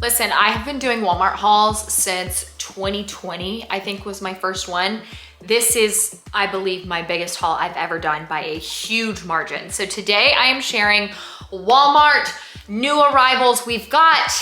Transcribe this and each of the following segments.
Listen, I have been doing Walmart hauls since 2020, I think was my first one. This is, I believe, my biggest haul I've ever done by a huge margin. So today I am sharing Walmart new arrivals. We've got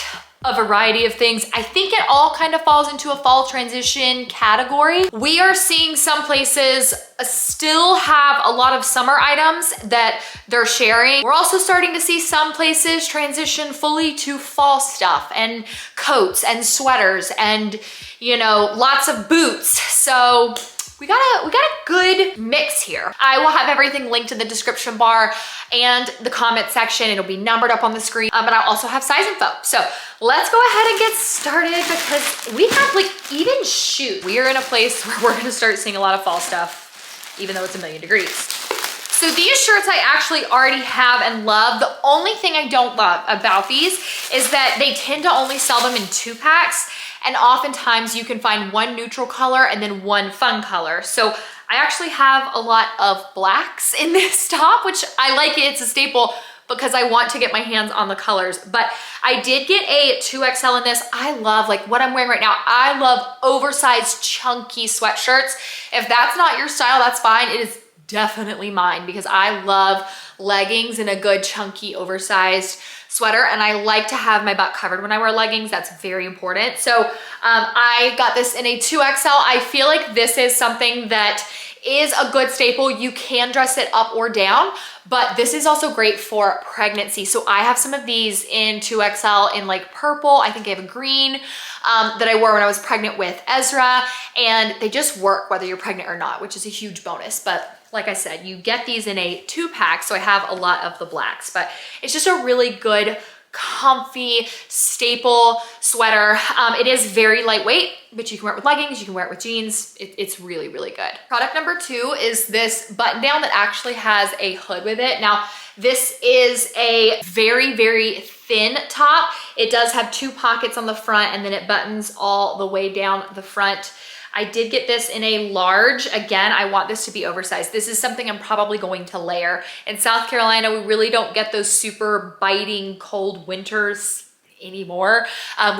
a variety of things. I think it all kind of falls into a fall transition category. We are seeing some places still have a lot of summer items that they're sharing. We're also starting to see some places transition fully to fall stuff and coats and sweaters and, you know, lots of boots. So we got a good mix here. I will have everything linked in the description bar and the comment section. It'll be numbered up on the screen, but I'll also have size info. So let's go ahead and get started because we have even shoot. We are in a place where we're gonna start seeing a lot of fall stuff, even though it's 1,000,000 degrees. So these shirts I actually already have and love. The only thing I don't love about these is that they tend to only sell them in 2-packs. And oftentimes you can find one neutral color and then one fun color. So I actually have a lot of blacks in this top, which I like it, it's a staple because I want to get my hands on the colors. But I did get a 2XL in this. I love what I'm wearing right now. I love oversized chunky sweatshirts. If that's not your style, that's fine. It is definitely mine because I love leggings and a good chunky oversized sweater, and I like to have my butt covered when I wear leggings. That's very important. So I got this in a 2XL. I feel like this is something that is a good staple. You can dress it up or down, but this is also great for pregnancy. So I have some of these in 2XL in purple. I think I have a green that I wore when I was pregnant with Ezra, and they just work whether you're pregnant or not, which is a huge bonus. But like I said, you get these in a 2-pack, so I have a lot of the blacks, but it's just a really good, comfy, staple sweater. It is very lightweight, but you can wear it with leggings, you can wear it with jeans. It's really, really good. Product number 2 is this button down that actually has a hood with it. Now, this is a very, very thin top. It does have 2 pockets on the front, and then it buttons all the way down the front. I did get this in a large. Again, I want this to be oversized. This is something I'm probably going to layer. In South Carolina, we really don't get those super biting cold winters anymore.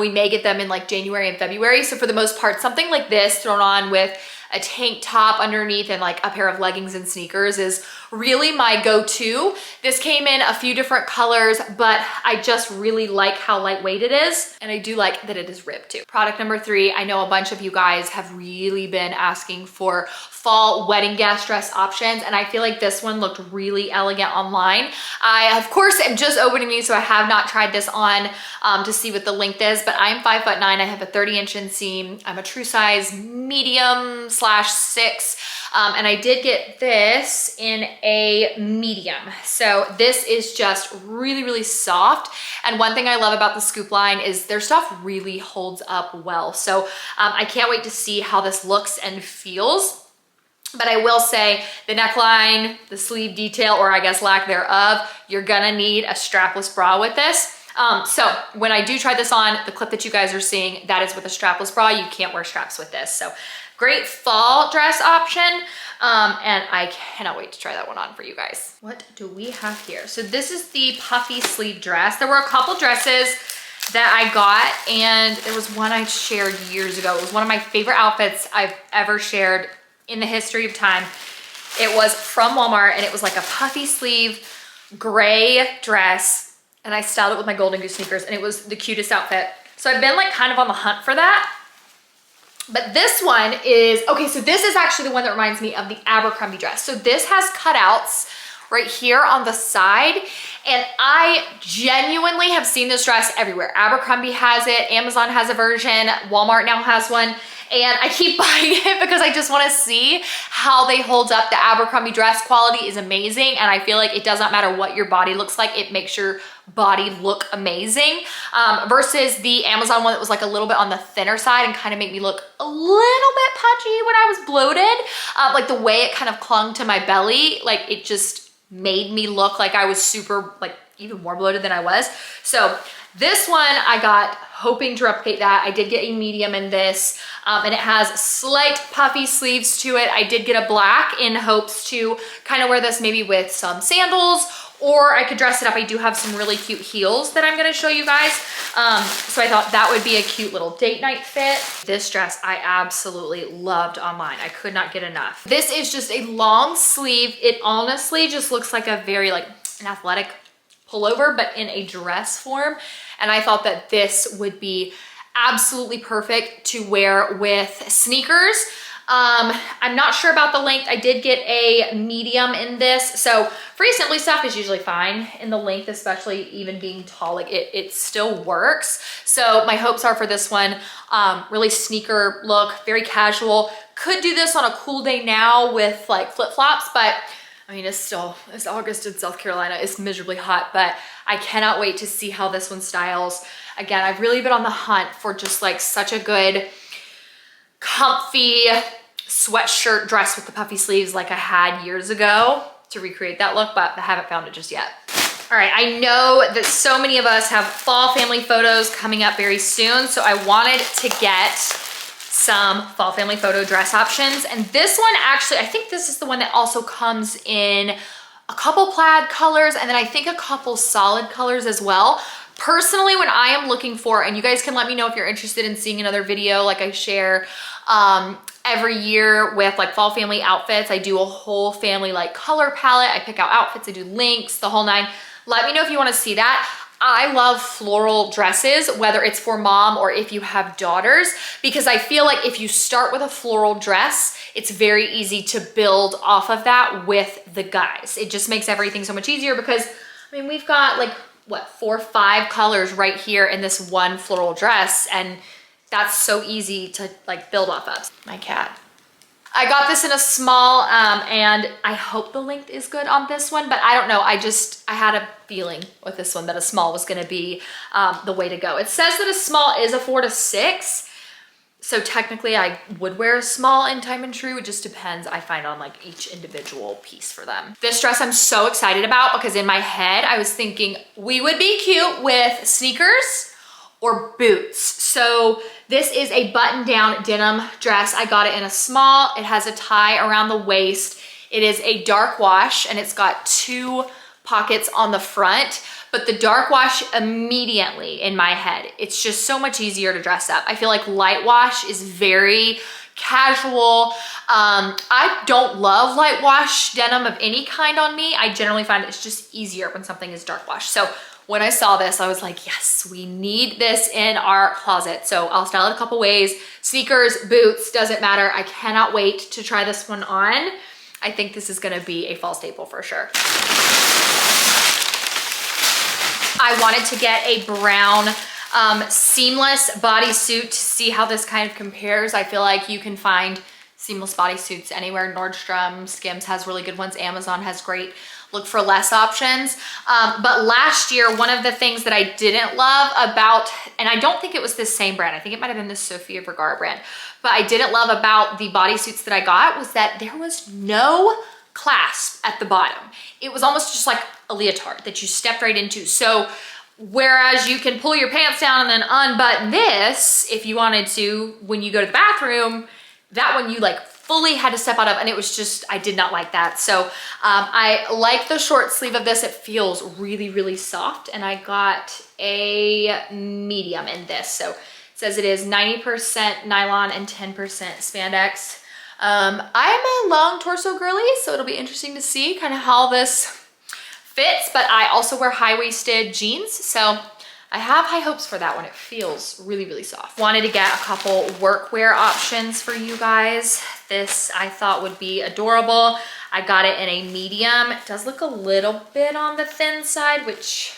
We may get them in January and February. So for the most part, something like this thrown on with a tank top underneath and a pair of leggings and sneakers is really my go-to. This came in a few different colors, but I just really like how lightweight it is. And I do like that it is ribbed too. Product number 3, I know a bunch of you guys have really been asking for fall wedding guest dress options, and I feel like this one looked really elegant online. I, of course, am just opening these, so I have not tried this on to see what the length is, but I'm 5'9". I have a 30-inch inseam. I'm a true size medium/6. And I did get this in a medium. So this is just really, really soft. And one thing I love about the Scoop line is their stuff really holds up well. So I can't wait to see how this looks and feels. But I will say the neckline, the sleeve detail, or I guess lack thereof, you're gonna need a strapless bra with this. So when I do try this on, the clip that you guys are seeing, that is with a strapless bra. You can't wear straps with this. So great fall dress option. And I cannot wait to try that one on for you guys. What do we have here? So this is the puffy sleeve dress. There were a couple dresses that I got, and there was one I shared years ago. It was one of my favorite outfits I've ever shared in the history of time. It was from Walmart, and it was a puffy sleeve gray dress, and I styled it with my Golden Goose sneakers, and it was the cutest outfit. So I've been kind of on the hunt for that. But this one is, okay, so this is actually the one that reminds me of the Abercrombie dress. So this has cutouts right here on the side, and I genuinely have seen this dress everywhere. Abercrombie has it, Amazon has a version, Walmart now has one, and I keep buying it because I just want to see how they hold up. The Abercrombie dress quality is amazing, and I feel like it does not matter what your body looks like, it makes your body look amazing, versus the Amazon one that was a little bit on the thinner side and kind of made me look a little bit pudgy when I was bloated. The way it kind of clung to my belly, it just made me look like I was super, even more bloated than I was. So this one I got hoping to replicate that. I did get a medium in this, and it has slight puffy sleeves to it. I did get a black in hopes to kind of wear this maybe with some sandals or I could dress it up. I do have some really cute heels that I'm gonna show you guys. So I thought that would be a cute little date night fit. This dress I absolutely loved on mine. I could not get enough. This is just a long sleeve. It honestly just looks like a very like an athletic pullover, but in a dress form. And I thought that this would be absolutely perfect to wear with sneakers. I'm not sure about the length. I did get a medium in this. So free assembly stuff is usually fine in the length, especially even being tall, like it still works. So my hopes are for this one, really sneaker look, very casual. Could do this on a cool day now with like flip-flops, but I mean, it's August in South Carolina. It's miserably hot, but I cannot wait to see how this one styles. Again, I've really been on the hunt for just like such a good, comfy sweatshirt dress with the puffy sleeves like I had years ago to recreate that look, but I haven't found it just yet. All right, I know that so many of us have fall family photos coming up very soon, so I wanted to get some fall family photo dress options. And this one actually, I think this is the one that also comes in a couple plaid colors and then I think a couple solid colors as well. Personally, when I am looking for, and you guys can let me know if you're interested in seeing another video like I share every year with like fall family outfits. I do a whole family like color palette. I pick out outfits, I do links, the whole nine. Let me know if you want to see that. I love floral dresses, whether it's for mom or if you have daughters, because I feel like if you start with a floral dress, it's very easy to build off of that with the guys. It just makes everything so much easier because, I mean, we've got like, what, 4 or 5 colors right here in this one floral dress, and that's so easy to like build off of. My cat. I got this in a small, and I hope the length is good on this one, but I don't know. I had a feeling with this one that a small was gonna be the way to go. It says that a small is a 4 to 6. So technically I would wear a small in time and true. It just depends, I find, on like each individual piece for them. This dress I'm so excited about because in my head, I was thinking we would be cute with sneakers or boots. So this is a button-down denim dress. I got it in a small. It has a tie around the waist. It is a dark wash and it's got 2 pockets on the front, but the dark wash immediately in my head, it's just so much easier to dress up. I feel like light wash is very casual. I don't love light wash denim of any kind on me. I generally find it's just easier when something is dark wash. So when I saw this, I was like, yes, we need this in our closet. So I'll style it a couple ways. Sneakers, boots, doesn't matter. I cannot wait to try this one on. I think this is gonna be a fall staple for sure. I wanted to get a brown seamless bodysuit to see how this kind of compares. I feel like you can find seamless bodysuits anywhere. Nordstrom, Skims has really good ones. Amazon has great look for less options. But last year, one of the things that I didn't love about, and I don't think it was this same brand, I think it might've been the Sofia Vergara brand, but I didn't love about the bodysuits that I got was that there was no clasp at the bottom. It was almost just like a leotard that you stepped right into. So whereas you can pull your pants down and then unbutton this, if you wanted to, when you go to the bathroom, that one you like fully had to step out of, and it was just, I did not like that. So I like the short sleeve of this. It feels really, really soft, and I got a medium in this. So it says it is 90% nylon and 10% spandex. I'm a long torso girly, so it'll be interesting to see kind of how this fits, but I also wear high-waisted jeans, so I have high hopes for that one. It feels really, really soft. Wanted to get a couple workwear options for you guys. This I thought would be adorable. I got it in a medium. It does look a little bit on the thin side, which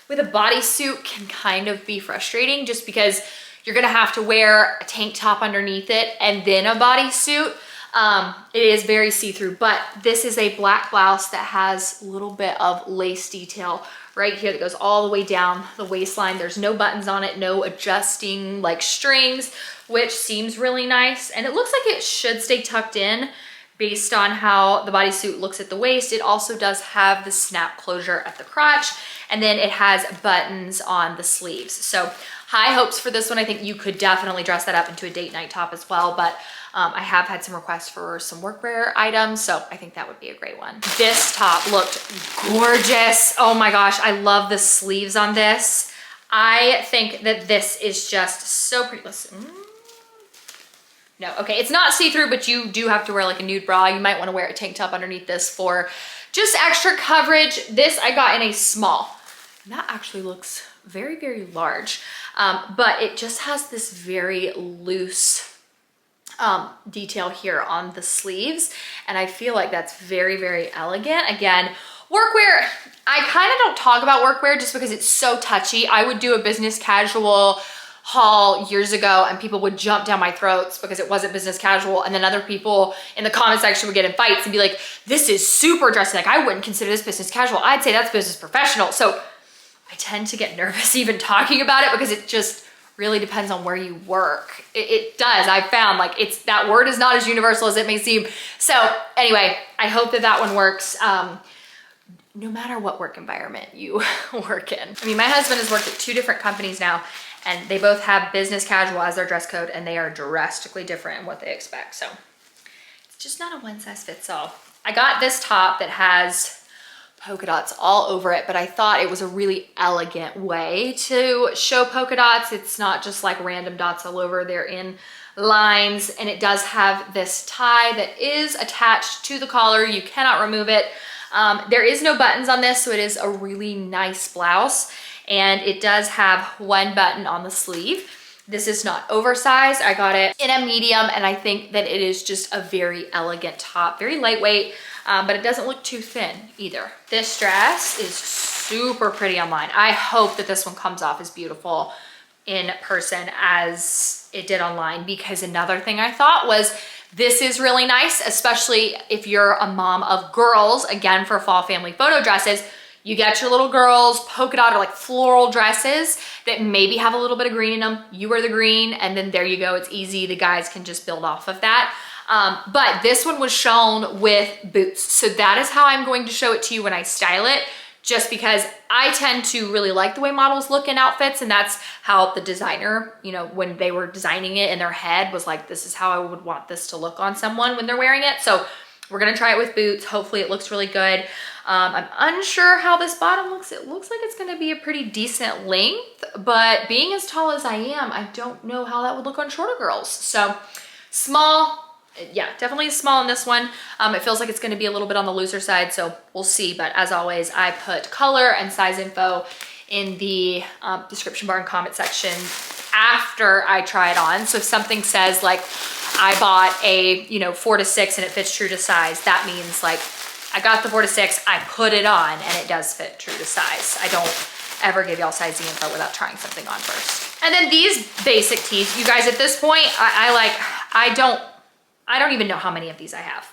with a bodysuit can kind of be frustrating just because you're gonna have to wear a tank top underneath it and then a bodysuit. It is very see-through, but this is a black blouse that has a little bit of lace detail right here that goes all the way down the waistline. There's no buttons on it, no adjusting like strings, which seems really nice. And it looks like it should stay tucked in based on how the bodysuit looks at the waist. It also does have the snap closure at the crotch, and then it has buttons on the sleeves. So high hopes for this one. I think you could definitely dress that up into a date night top as well, but I have had some requests for some workwear items, so I think that would be a great one. This top looked gorgeous. Oh my gosh, I love the sleeves on this. I think that this is just so pretty. Listen. No, okay, it's not see-through, but you do have to wear like a nude bra. You might want to wear a tank top underneath this for just extra coverage. This I got in a small. And that actually looks very, very large, but it just has this very loose detail here on the sleeves, and I feel like that's very, very elegant. Again, workwear, I kind of don't talk about workwear just because it's so touchy. I would do a business casual haul years ago and people would jump down my throats because it wasn't business casual, and then other people in the comment section would get in fights and be like, this is super dressy, like I wouldn't consider this business casual, I'd say that's business professional. So I tend to get nervous even talking about it because it just really depends on where you work. It does. I've found like that word is not as universal as it may seem. So anyway, I hope that one works. No matter what work environment you work in. I mean, my husband has worked at 2 different companies now, and they both have business casual as their dress code, and they are drastically different in what they expect. So it's just not a one size fits all. I got this top that has polka dots all over it, but I thought it was a really elegant way to show polka dots. It's not just like random dots all over, they're in lines, and it does have this tie that is attached to the collar. You cannot remove it. There is no buttons on this, so it is a really nice blouse, and it does have 1 button on the sleeve. This is not oversized. I got it in a medium, and I think that it is just a very elegant top, very lightweight, but it doesn't look too thin either. This dress is super pretty online. I hope that this one comes off as beautiful in person as it did online, because another thing I thought was this is really nice, especially if you're a mom of girls. Again, for fall family photo dresses, you get your little girls polka dot or like floral dresses that maybe have a little bit of green in them. You wear the green, and then there you go. It's easy. The guys can just build off of that. But this one was shown with boots. So that is how I'm going to show it to you when I style it, just because I tend to really like the way models look in outfits, and that's how the designer, you know, when they were designing it in their head was like, this is how I would want this to look on someone when they're wearing it. So we're gonna try it with boots. Hopefully it looks really good. I'm unsure how this bottom looks. It looks like it's gonna be a pretty decent length, but being as tall as I am, I don't know how that would look on shorter girls. So small, yeah, definitely small in this one. It feels like it's gonna be a little bit on the looser side, so we'll see. But as always, I put color and size info in the description bar and comment section after I try it on. So if something says like, I bought a 4 to 6 and it fits true to size, that means like, I got the 4 to 6, I put it on and it does fit true to size. I don't ever give y'all sizing info without trying something on first. And then these basic tees, you guys, at this point, I don't even know how many of these I have.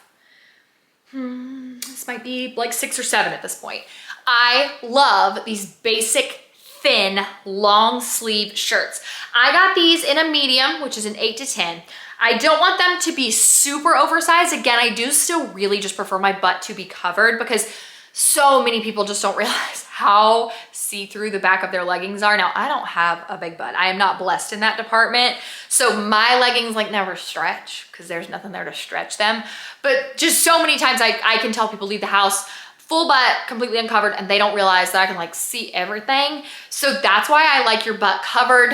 This might be like 6 or 7 at this point. I love these basic, thin, long sleeve shirts. I got these in a medium, which is an 8 to 10. I don't want them to be super oversized. Again, I do still really just prefer my butt to be covered, because so many people just don't realize how see-through the back of their leggings are. Now, I don't have a big butt. I am not blessed in that department. So my leggings like never stretch because there's nothing there to stretch them. But just so many times I can tell people leave the house full butt, completely uncovered, and they don't realize that I can like see everything. So that's why I like your butt covered,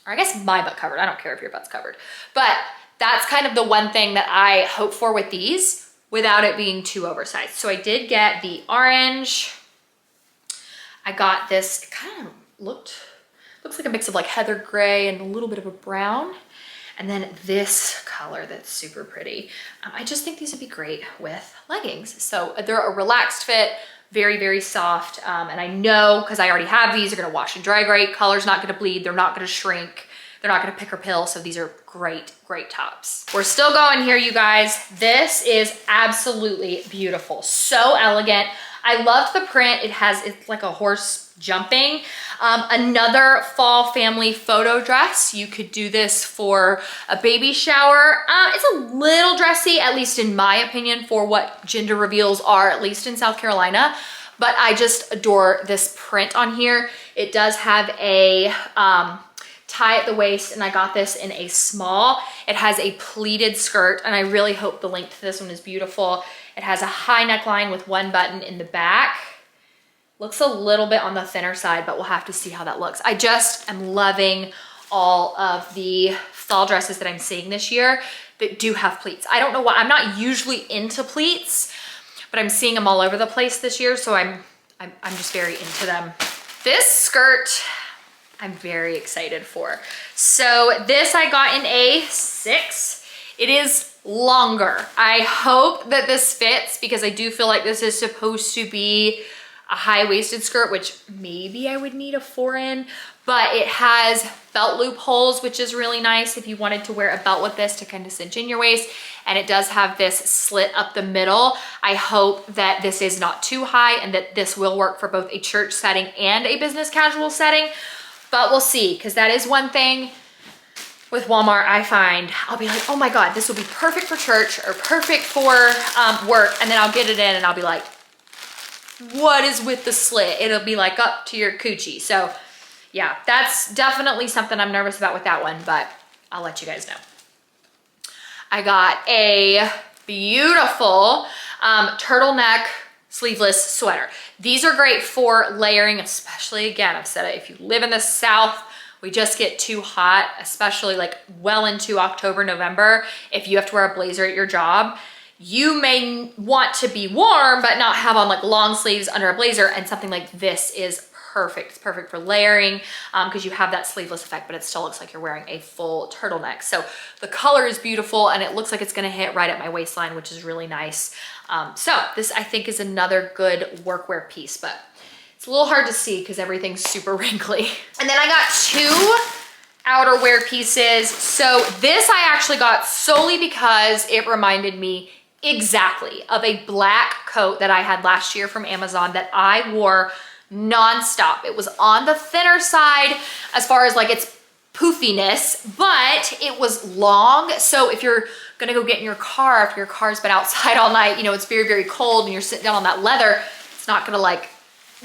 or I guess my butt covered. I don't care if your butt's covered. But that's kind of the one thing that I hope for with these without it being too oversized. So I did get the orange. I got this, it kind of looks like a mix of like heather gray and a little bit of a brown. And then this color that's super pretty. I just think these would be great with leggings. So they're a relaxed fit, very, very soft. And I know, because I already have these, they're gonna wash and dry great. Color's not gonna bleed, they're not gonna shrink. They're not gonna pick or pill, so these are great, great tops. We're still going here, you guys. This is absolutely beautiful, so elegant. I loved the print. It's like a horse jumping. Another fall family photo dress. You could do this for a baby shower. It's a little dressy, at least in my opinion, for what gender reveals are, at least in South Carolina. But I just adore this print on here. It does have a tie at the waist, and I got this in a small. It has a pleated skirt, and I really hope the length of this one is beautiful. It has a high neckline with one button in the back. Looks a little bit on the thinner side, but we'll have to see how that looks. I just am loving all of the fall dresses that I'm seeing this year that do have pleats. I don't know why, I'm not usually into pleats, but I'm seeing them all over the place this year, so I'm just very into them. This skirt, I'm very excited for. So this I got in a 6. It is longer. I hope that this fits because I do feel like this is supposed to be a high-waisted skirt, which maybe I would need a 4 in, but it has belt loopholes, which is really nice if you wanted to wear a belt with this to kind of cinch in your waist. And it does have this slit up the middle. I hope that this is not too high and that this will work for both a church setting and a business casual setting, but we'll see, because that is one thing with Walmart I find. I'll be like, oh my God, this will be perfect for church or perfect for work, and then I'll get it in and I'll be like, what is with the slit? It'll be like up to your coochie. So yeah, that's definitely something I'm nervous about with that one, but I'll let you guys know. I got a beautiful turtleneck sleeveless sweater. These are great for layering, especially, again, I've said it, if you live in the South, we just get too hot, especially like well into October, November. If you have to wear a blazer at your job, you may want to be warm, but not have on like long sleeves under a blazer, and something like this is perfect. It's perfect for layering because you have that sleeveless effect, but it still looks like you're wearing a full turtleneck. So the color is beautiful, and it looks like it's gonna hit right at my waistline, which is really nice. So this, I think, is another good workwear piece, but it's a little hard to see because everything's super wrinkly. And then I got 2 outerwear pieces. So this I actually got solely because it reminded me exactly of a black coat that I had last year from Amazon that I wore nonstop. It was on the thinner side as far as like its poofiness, but it was long. So if you're gonna go get in your car after your car's been outside all night, you know, it's very, very cold and you're sitting down on that leather, it's not gonna like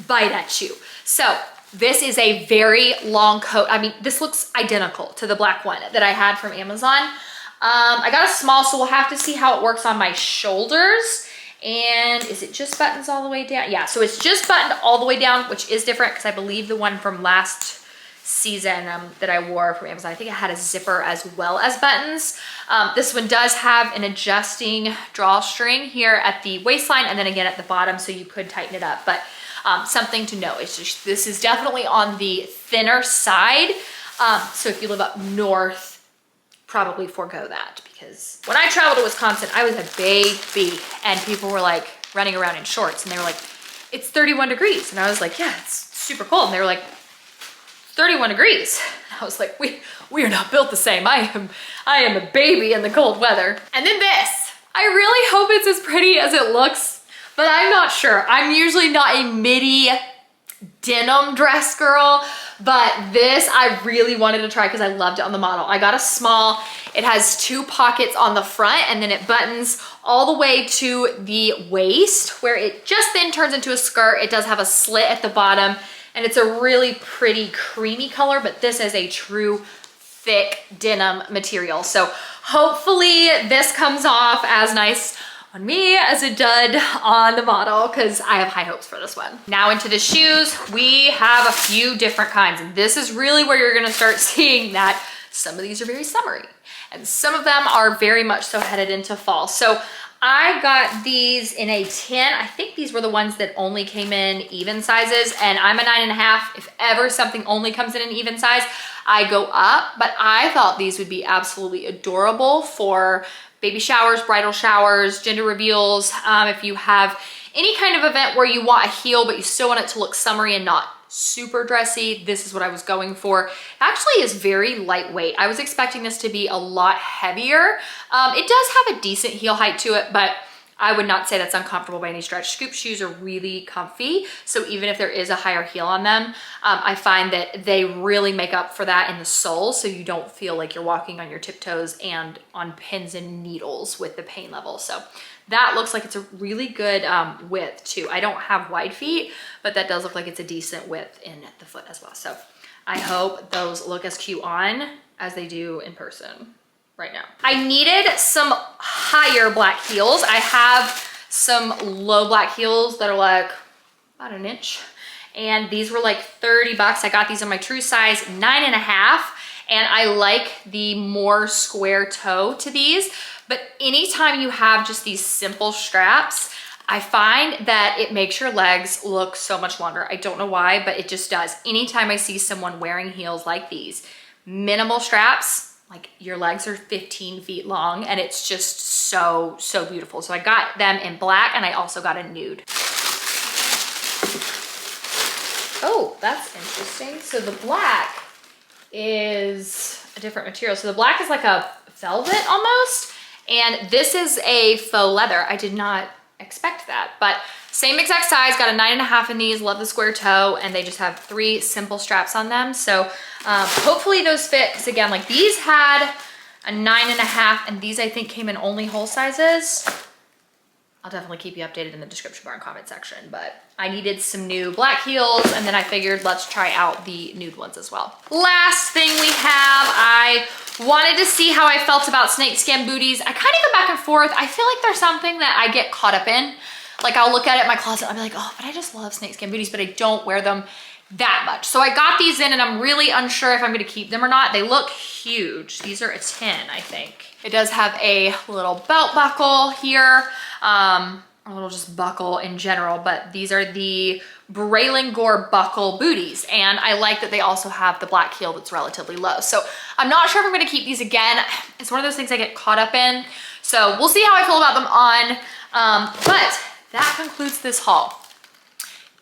bite at you. So this is a very long coat. I mean, this looks identical to the black one that I had from Amazon. I got a small, so we'll have to see how it works on my shoulders. And is it just buttons all the way down? Yeah, so it's just buttoned all the way down, which is different because I believe the one from last season that I wore from Amazon, I think it had a zipper as well as buttons. This one does have an adjusting drawstring here at the waistline and then again at the bottom, so you could tighten it up. But something to note is just, this is definitely on the thinner side. So if you live up north, probably forego that, because when I traveled to Wisconsin, I was a baby and people were like running around in shorts and they were like, it's 31 degrees. And I was like, yeah, it's super cold. And they were like, 31 degrees. And I was like, we are not built the same. I am a baby in the cold weather. And then this, I really hope it's as pretty as it looks, but I'm not sure. I'm usually not a midi denim dress girl, but this I really wanted to try because I loved it on the model. I got a small. It has 2 pockets on the front and then it buttons all the way to the waist where it just then turns into a skirt. It does have a slit at the bottom and it's a really pretty creamy color, but this is a true thick denim material. So hopefully this comes off as nice on me as it did on the model, because I have high hopes for this one. Now into the shoes, we have a few different kinds, and this is really where you're gonna start seeing that some of these are very summery and some of them are very much so headed into fall. So I got these in a 10. I think these were the ones that only came in even sizes, and I'm a 9.5. If ever something only comes in an even size, I go up, but I thought these would be absolutely adorable for baby showers, bridal showers, gender reveals. If you have any kind of event where you want a heel, but you still want it to look summery and not super dressy, this is what I was going for. It actually is very lightweight. I was expecting this to be a lot heavier. It does have a decent heel height to it, but I would not say that's uncomfortable by any stretch. Scoop shoes are really comfy, so even if there is a higher heel on them, I find that they really make up for that in the sole, so you don't feel like you're walking on your tiptoes and on pins and needles with the pain level. So that looks like it's a really good width too. I don't have wide feet, but that does look like it's a decent width in the foot as well. So I hope those look as cute on as they do in person right now. I needed some higher black heels. I have some low black heels that are like about an inch. And these were like 30 bucks. I got these in my true size 9.5. And I like the more square toe to these. But anytime you have just these simple straps, I find that it makes your legs look so much longer. I don't know why, but it just does. Anytime I see someone wearing heels like these, minimal straps, like your legs are 15 feet long, and it's just so, so beautiful. So I got them in black, and I also got a nude. Oh, that's interesting. So the black is a different material. So the black is like a velvet almost, and this is a faux leather. I did not expect that, but same exact size, got a 9.5 in these, love the square toe, and they just have 3 simple straps on them. So hopefully those fit, because again, like these had a 9.5, and these I think came in only whole sizes. I'll definitely keep you updated in the description bar and comment section, but I needed some new black heels, and then I figured let's try out the nude ones as well. Last thing we have, I wanted to see how I felt about snakeskin booties. I kind of go back and forth. I feel like there's something that I get caught up in. Like I'll look at it in my closet, I'll be like, oh, but I just love snakeskin booties, but I don't wear them that much. So I got these in, and I'm really unsure if I'm gonna keep them or not. They look huge. These are a 10, I think. It does have a little belt buckle here, a little just buckle in general, but these are the Braylon Gore buckle booties. And I like that they also have the black heel that's relatively low. So I'm not sure if I'm gonna keep these again. It's one of those things I get caught up in. So we'll see how I feel about them on, but that concludes this haul.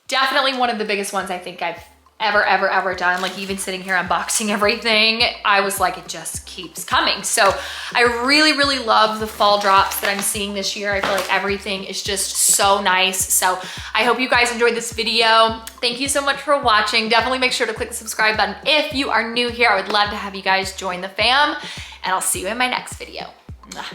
Definitely one of the biggest ones I think I've ever done. Like even sitting here unboxing everything, I was like, it just keeps coming. So I really love the fall drops that I'm seeing this year. I feel like everything is just so nice. So I hope you guys enjoyed this video. Thank you so much for watching. Definitely make sure to click the subscribe button if you are new here. I would love to have you guys join the fam, and I'll see you in my next video. Mwah.